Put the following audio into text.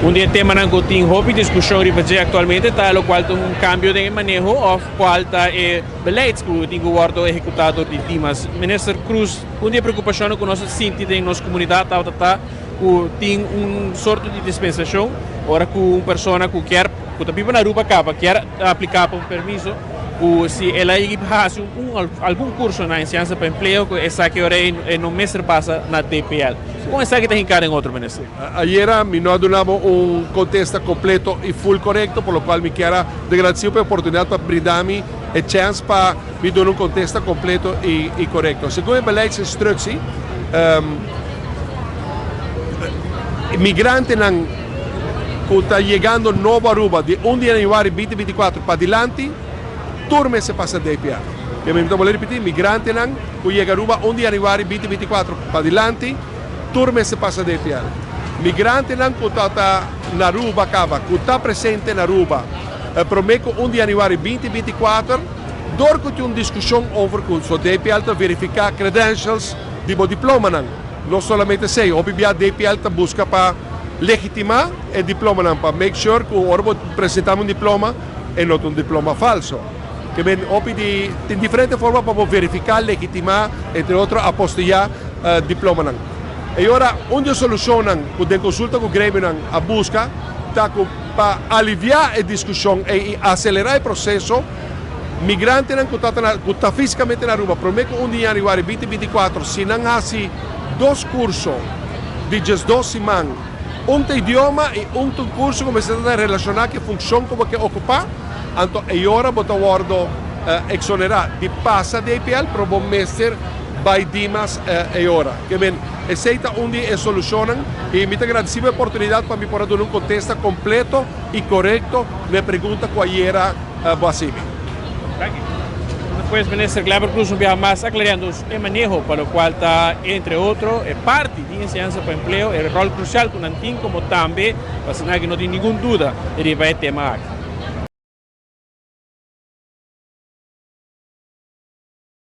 Un día tema que tem hobby discussão rifazer atualmente está lo qual um cambio de manejo of qual está beleids que tem guardo executado de temas. Minister Cruz, um dia preocupação com nossa sentido em nossa comunidade tá tem sorte de dispensação, ora com uma pessoa que quer que tá viva na rua capa quer aplicar para um permiso ou se ela faz algum curso na ciência para emprego que essa que ora não mestre passa na DPL. Como está que tem cara em outro ministro? Ayer me no donamos un contesta completo y full correcto, por lo cual me quiero agradecer por la oportunidad para brindarme la chance para me dar un contesta completo y correcto. Según el beleidsinstructie, migrantes que están llegando nuevo a Aruba de 1 de januario 2024 para adelante, turme se pasa de DPA. Que me voy a repetir, migrantes que llegan a Aruba 1 de januario 2024 para adelante, turme se passa de DPL. Migrante não que está na Aruba, que está presente na Aruba, prometo 1 de januário 2024, door que uma discussão over o DPL para verificar credentials de diploma não somente sei, obviamente DPL está busca para legitimar o diploma para make sure que o orbo apresentamos diploma e não diploma falso. Que bem, tem diferentes formas para verificar, legitimar, entre outros, apostillar diploma E ora, onde solucionam, quando consulta com o grêmio a busca, para aliviar a discussão e acelerar o processo, migrantes que estão fisicamente na rua, prometo 1 de januário 2024, se não fazem 2 cursos de 2 semanas, um idioma e um curso como se está relacionado que funciona como que ocupar, então é hora de guardo exonerar de passa de IPL para o bom mestre vai dimas é hora. Que bem, aceita onde solucionam e me agradecido a oportunidade para me poder dar um contexto completo e correto na pergunta que era Boacimi. Depois, ministro Gleyber Cruz, mais aclarando o manejo para o qual está, entre outros, parte de enseñanza para emprego, o rol crucial que não tem, como também, para que não tem nenhuma dúvida, ele vai ter mais.